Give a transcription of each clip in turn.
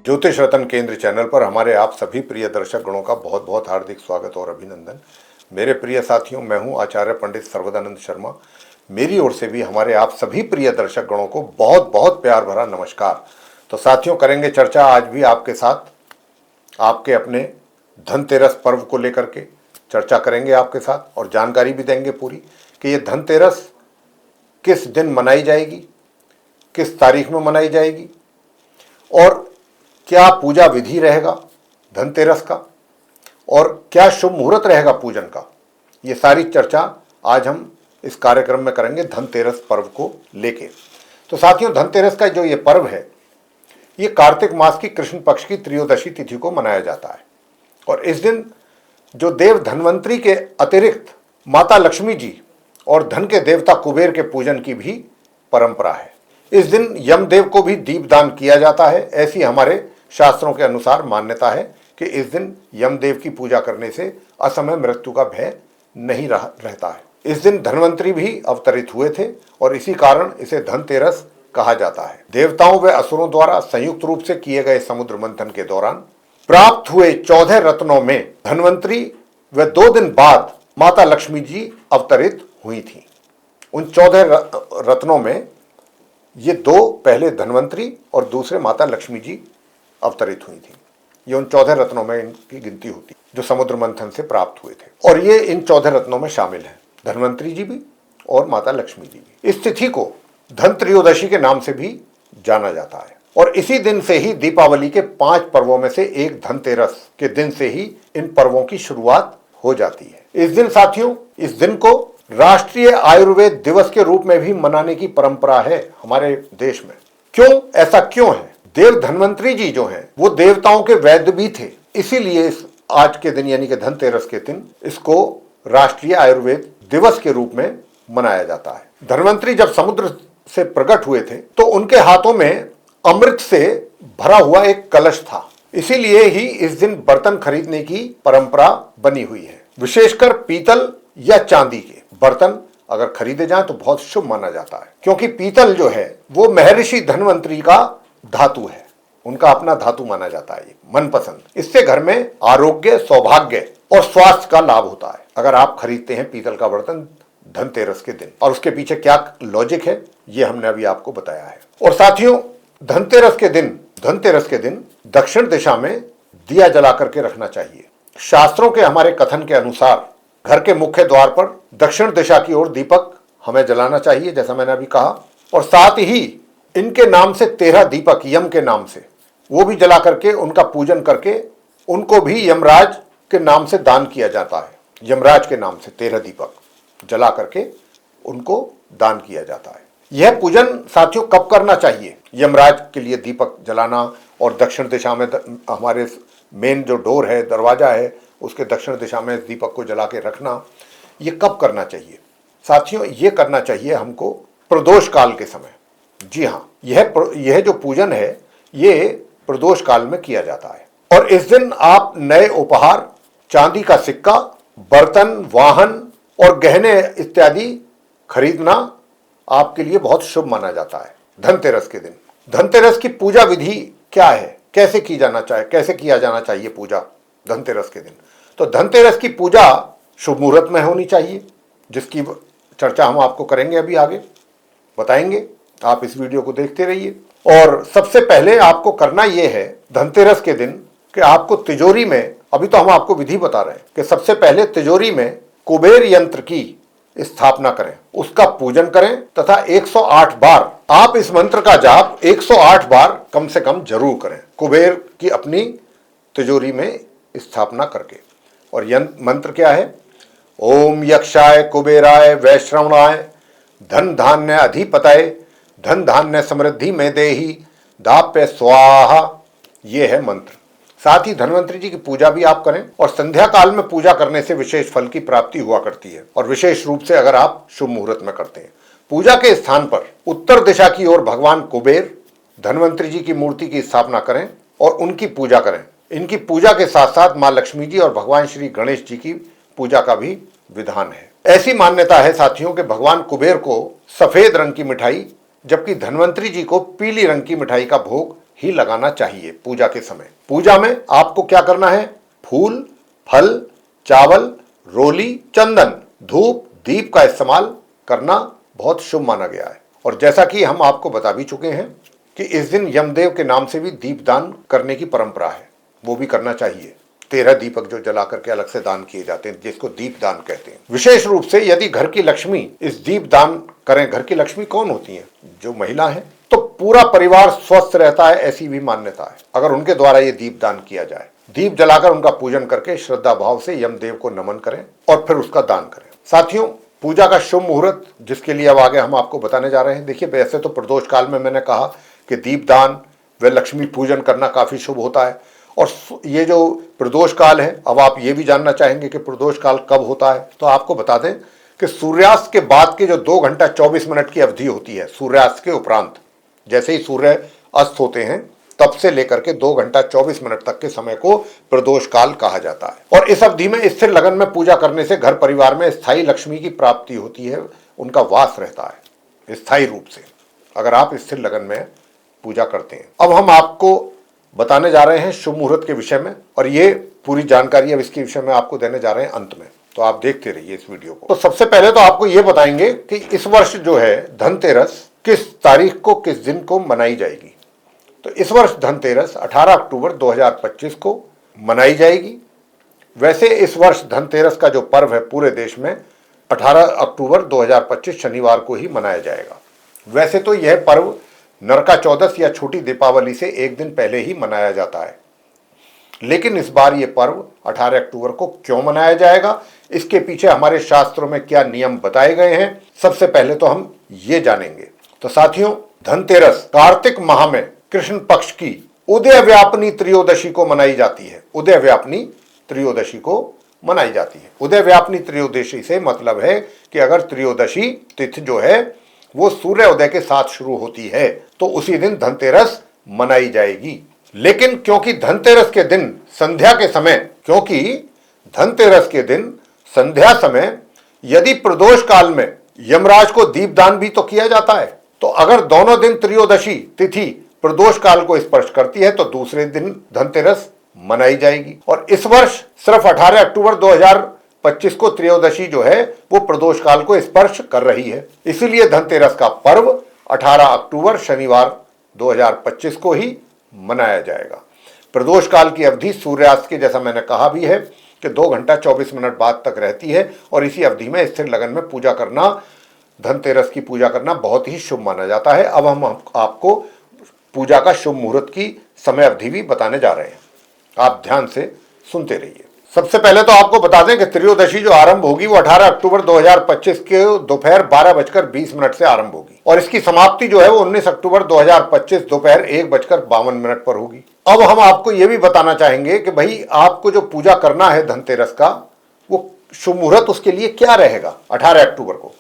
ज्योतिष रत्न केंद्र चैनल पर हमारे आप सभी प्रिय दर्शक गणों का बहुत बहुत हार्दिक स्वागत और अभिनंदन। मेरे प्रिय साथियों, मैं हूं आचार्य पंडित सर्वदानंद शर्मा। मेरी ओर से भी हमारे आप सभी प्रिय दर्शक गणों को बहुत बहुत प्यार भरा नमस्कार। तो साथियों, करेंगे चर्चा आज भी आपके साथ आपके अपने धनतेरस पर्व को लेकर के चर्चा करेंगे आपके साथ, और जानकारी भी देंगे पूरी कि ये धनतेरस किस दिन मनाई जाएगी, किस तारीख में मनाई जाएगी, और क्या पूजा विधि रहेगा धनतेरस का, और क्या शुभ मुहूर्त रहेगा पूजन का। ये सारी चर्चा आज हम इस कार्यक्रम में करेंगे धनतेरस पर्व को लेके। तो साथियों, धनतेरस का जो ये पर्व है, ये कार्तिक मास की कृष्ण पक्ष की त्रयोदशी तिथि को मनाया जाता है। और इस दिन जो देव धन्वंतरी के अतिरिक्त माता लक्ष्मी जी और धन के देवता कुबेर के पूजन की भी परंपरा है। इस दिन यमदेव को भी दीपदान किया जाता है। ऐसी हमारे शास्त्रों के अनुसार मान्यता है कि इस दिन यमदेव की पूजा करने से असमय मृत्यु का भय नहीं रहता है। इस दिन धन्वंतरी भी अवतरित हुए थे और इसी कारण इसे धनतेरस कहा जाता है। देवताओं व असुरों द्वारा संयुक्त रूप से किए गए समुद्र मंथन के दौरान प्राप्त हुए 14 रत्नों में धन्वंतरी व 2 दिन बाद माता लक्ष्मी जी अवतरित हुई थी। उन 14 रत्नों में ये 2 पहले धन्वंतरी और दूसरे माता लक्ष्मी जी अवतरित हुई थी। ये उन 14 रत्नों में इनकी गिनती होती जो समुद्र मंथन से प्राप्त हुए थे, और ये इन 14 रत्नों में शामिल हैं, धन्वंतरी जी भी और माता लक्ष्मी जी भी। इस तिथि को धन त्रयोदशी के नाम से भी जाना जाता है, और इसी दिन से ही दीपावली के 5 पर्वों में से एक धनतेरस के दिन से ही इन पर्वों की शुरुआत हो जाती है। इस दिन साथियों, इस दिन को राष्ट्रीय आयुर्वेद दिवस के रूप में भी मनाने की परंपरा है हमारे देश में। क्यों, ऐसा क्यों है? देव धन्वंतरी जी जो हैं वो देवताओं के वैद्य भी थे, इसीलिए इस आज के दिन यानी कि धनतेरस के दिन इसको राष्ट्रीय आयुर्वेद दिवस के रूप में मनाया जाता है। धन्वंतरी जब समुद्र से प्रकट हुए थे तो उनके हाथों में अमृत से भरा हुआ एक कलश था, इसीलिए ही इस दिन बर्तन खरीदने की परंपरा बनी हुई है। विशेषकर पीतल या चांदी के बर्तन अगर खरीदे जाएं तो बहुत शुभ माना जाता है, क्योंकि पीतल जो है वो महर्षि धन्वंतरी का धातु है, उनका अपना धातु माना जाता है, मनपसंद। इससे घर में आरोग्य, सौभाग्य और स्वास्थ्य का लाभ होता है अगर आप खरीदते हैं पीतल का बर्तन धनतेरस के दिन। और उसके पीछे क्या लॉजिक है ये हमने अभी आपको बताया है। और साथियों, धनतेरस के दिन दक्षिण दिशा में दिया जला करके रखना चाहिए। शास्त्रों के हमारे कथन के अनुसार घर के मुख्य द्वार पर दक्षिण दिशा की ओर दीपक हमें जलाना चाहिए, जैसा मैंने अभी कहा। और साथ ही इनके नाम से 13 दीपक, यम के नाम से, वो भी जला करके उनका पूजन करके उनको भी यमराज के नाम से दान किया जाता है। यमराज के नाम से 13 दीपक जला करके उनको दान किया जाता है। यह पूजन साथियों कब करना चाहिए? यमराज के लिए दीपक जलाना और दक्षिण दिशा में हमारे मेन जो डोर है, दरवाजा है, उसके दक्षिण दिशा में दीपक को जला के रखना, ये कब करना चाहिए साथियों? ये करना चाहिए हमको प्रदोष काल के समय। जी हाँ, यह जो पूजन है ये प्रदोष काल में किया जाता है। और इस दिन आप नए उपहार, चांदी का सिक्का, बर्तन, वाहन और गहने इत्यादि खरीदना आपके लिए बहुत शुभ माना जाता है धनतेरस के दिन। धनतेरस की पूजा विधि क्या है, कैसे किया जाना चाहिए पूजा धनतेरस के दिन? तो धनतेरस की पूजा शुभ मुहूर्त में होनी चाहिए, जिसकी चर्चा हम आपको करेंगे, अभी आगे बताएंगे। आप इस वीडियो को देखते रहिए। और सबसे पहले आपको करना यह है धनतेरस के दिन कि आपको तिजोरी में, अभी तो हम आपको विधि बता रहे हैं कि सबसे पहले तिजोरी में कुबेर यंत्र की स्थापना करें, उसका पूजन करें तथा 108 बार आप इस मंत्र का जाप 108 बार कम से कम जरूर करें, कुबेर की अपनी तिजोरी में स्थापना करके। और मंत्र क्या है? ओम यक्षाय कुबेराय वैश्रवणाय धन धान्य अधिपतये धन धान्य समृद्धि में देही दाप्य स्वाहा। ये है मंत्र। साथ ही धन्वंतरी जी की पूजा भी आप करें, और संध्या काल में पूजा करने से विशेष फल की प्राप्ति हुआ करती है, और विशेष रूप से अगर आप शुभ मुहूर्त में करते हैं। पूजा के स्थान पर उत्तर दिशा की ओर भगवान कुबेर, धन्वंतरी जी की मूर्ति की स्थापना करें और उनकी पूजा करें। इनकी पूजा के साथ साथ माँ लक्ष्मी जी और भगवान श्री गणेश जी की पूजा का भी विधान है। ऐसी मान्यता है साथियों कि भगवान कुबेर को सफेद रंग की मिठाई, जबकि धन्वंतरी जी को पीली रंग की मिठाई का भोग ही लगाना चाहिए पूजा के समय। पूजा में आपको क्या करना है? फूल, फल, चावल, रोली, चंदन, धूप, दीप का इस्तेमाल करना बहुत शुभ माना गया है। और जैसा कि हम आपको बता भी चुके हैं कि इस दिन यमदेव के नाम से भी दीपदान करने की परंपरा है, वो भी करना चाहिए। 13 दीपक जो जला करके अलग से दान किए जाते हैं, जिसको दीप दान कहते हैं। विशेष रूप से यदि घर की लक्ष्मी इस दीप दान करें, घर की लक्ष्मी कौन होती है? जो महिला है, तो पूरा परिवार स्वस्थ रहता है, ऐसी भी मान्यता है अगर उनके द्वारा ये दीप दान किया जाए। दीप जलाकर उनका पूजन करके श्रद्धा भाव से यमदेव को नमन करें और फिर उसका दान करें। साथियों, पूजा का शुभ मुहूर्त जिसके लिए अब आगे हम आपको बताने जा रहे हैं। देखिए, वैसे तो प्रदोष काल में मैंने कहा कि दीपदान व लक्ष्मी पूजन करना काफी शुभ होता है। और ये जो प्रदोष काल है, अब आप ये भी जानना चाहेंगे कि प्रदोष काल कब होता है, तो आपको बता दें कि सूर्यास्त के बाद के जो 2 घंटा 24 मिनट की अवधि होती है, सूर्यास्त के उपरांत जैसे ही सूर्य अस्त होते हैं तब से लेकर के 2 घंटा 24 मिनट तक के समय को प्रदोष काल कहा जाता है। और इस अवधि में स्थिर लगन में पूजा करने से घर परिवार में स्थायी लक्ष्मी की प्राप्ति होती है, उनका वास रहता है स्थायी रूप से, अगर आप स्थिर लगन में पूजा करते हैं। अब हम आपको बताने जा रहे हैं शुभ मुहूर्त के विषय में, और ये पूरी जानकारी अब इसके विषय में आपको देने जा रहे हैं अंत में, तो आप देखते रहिए इस वीडियो को। तो सबसे पहले तो आपको ये बताएंगे कि इस वर्ष जो है धनतेरस किस तारीख को, किस दिन को मनाई जाएगी। तो इस वर्ष धनतेरस 18 अक्टूबर 2025 को मनाई जाएगी। वैसे इस वर्ष धनतेरस का जो पर्व है पूरे देश में 18 अक्टूबर 2025 शनिवार को ही मनाया जाएगा। वैसे तो यह पर्व नरका चौदस या छोटी दीपावली से एक दिन पहले ही मनाया जाता है, लेकिन इस बार यह पर्व 18 अक्टूबर को क्यों मनाया जाएगा, इसके पीछे हमारे शास्त्रों में क्या नियम बताए गए हैं, सबसे पहले तो हम ये जानेंगे। तो साथियों, धनतेरस कार्तिक माह में कृष्ण पक्ष की उदय व्यापनी त्रयोदशी को मनाई जाती है। उदय व्यापनी त्रयोदशी को मनाई जाती है। उदय व्यापनी त्रयोदशी से मतलब है कि अगर त्रयोदशी तिथि जो है वो सूर्य उदय के साथ शुरू होती है तो उसी दिन धनतेरस मनाई जाएगी। लेकिन क्योंकि धनतेरस के दिन संध्या के समय, क्योंकि धनतेरस के दिन संध्या समय यदि प्रदोष काल में यमराज को दीपदान भी तो किया जाता है, तो अगर दोनों दिन त्रयोदशी तिथि प्रदोष काल को स्पर्श करती है तो दूसरे दिन धनतेरस मनाई जाएगी। और इस वर्ष सिर्फ 18 अक्टूबर 2025 को त्रयोदशी जो है वो प्रदोष काल को स्पर्श कर रही है, इसीलिए धनतेरस का पर्व 18 अक्टूबर शनिवार 2025 को ही मनाया जाएगा। प्रदोष काल की अवधि सूर्यास्त के, जैसा मैंने कहा भी है, कि 2 घंटा 24 मिनट बाद तक रहती है, और इसी अवधि में स्थिर लगन में पूजा करना, धनतेरस की पूजा करना बहुत ही शुभ माना जाता है। अब हम आपको पूजा का शुभ मुहूर्त की समय अवधि भी बताने जा रहे हैं, आप ध्यान से सुनते रहिए। सबसे पहले तो आपको बता दें कि त्रयोदशी जो आरंभ होगी वो 18 अक्टूबर 2025 के दोपहर 12:20 से आरंभ होगी, और इसकी समाप्ति जो है वो 19 अक्टूबर 2025 दोपहर 1:52 पर होगी। अब हम आपको ये भी बताना चाहेंगे कि भाई आपको जो पूजा करना है धनतेरस का, वो शुभ मुहूर्त उसके लिए क्या रहेगा 18 अक्टूबर को।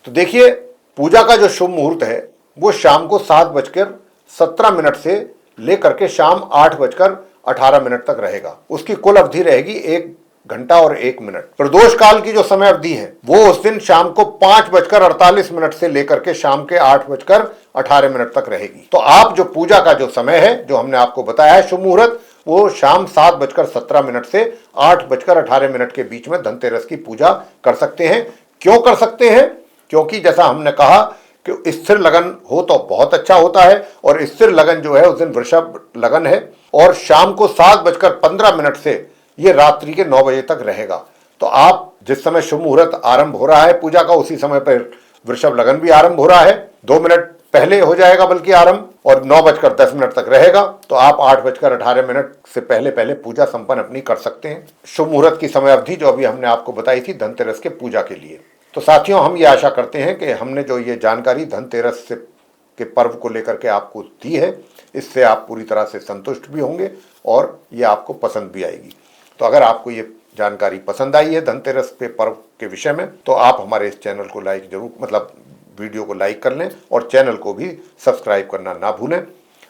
तो देखिए, पूजा का जो शुभ मुहूर्त है वो शाम को 7:17 से लेकर के शाम 8:18 तक रहेगा। उसकी कुल अवधि रहेगी 1 घंटा और 1 मिनट। प्रदोष काल की जो समय अवधि है वो उस दिन शाम को 5:48 से लेकर के शाम के 8:18 तक रहेगी। तो आप जो पूजा का जो समय है जो हमने आपको बताया है शुभ मुहूर्त, वो शाम 7:17 से 8:18 के बीच में धनतेरस की पूजा कर सकते हैं। क्यों कर सकते हैं? क्योंकि जैसा हमने कहा कि स्थिर लगन हो तो बहुत अच्छा होता है, और स्थिर लगन जो है उस दिन वृषभ लगन है, और शाम को 7:15 से ये रात्रि के 9 बजे तक रहेगा। तो आप जिस समय शुभ मुहूर्त आरंभ हो रहा है पूजा का, उसी समय पर वृषभ लगन भी आरंभ हो रहा है। 2 मिनट पहले हो जाएगा बल्कि आरंभ, और 9:10 तक रहेगा। तो आप 8:18 से पहले पहले पूजा संपन्न अपनी कर सकते हैं। शुभ मुहूर्त की समय अवधि जो अभी हमने आपको बताई थी धनतेरस के पूजा के लिए। तो साथियों, हम ये आशा करते हैं कि हमने जो ये जानकारी धनतेरस से के पर्व को लेकर के आपको दी है, इससे आप पूरी तरह से संतुष्ट भी होंगे और ये आपको पसंद भी आएगी। तो अगर आपको ये जानकारी पसंद आई है धनतेरस के पर्व के विषय में, तो आप हमारे इस चैनल को लाइक जरूर, मतलब वीडियो को लाइक कर लें, और चैनल को भी सब्सक्राइब करना ना भूलें।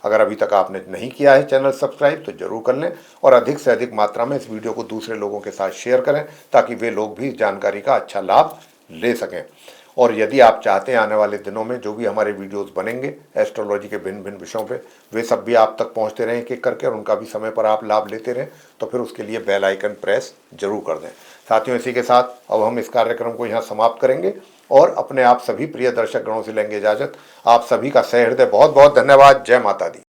अगर अभी तक आपने नहीं किया है चैनल सब्सक्राइब तो जरूर कर लें, और अधिक से अधिक मात्रा में इस वीडियो को दूसरे लोगों के साथ शेयर करें ताकि वे लोग भी जानकारी का अच्छा लाभ ले सकें। और यदि आप चाहते हैं आने वाले दिनों में जो भी हमारे वीडियोस बनेंगे एस्ट्रोलॉजी के भिन्न भिन्न विषयों पे, वे सब भी आप तक पहुंचते रहें एक एक करके और उनका भी समय पर आप लाभ लेते रहें, तो फिर उसके लिए बेल आइकन प्रेस जरूर कर दें। साथियों, इसी के साथ अब हम इस कार्यक्रम को यहाँ समाप्त करेंगे और अपने आप सभी प्रिय दर्शक गणों से लेंगे इजाजत। आप सभी का सहृदय बहुत बहुत धन्यवाद। जय माता दी।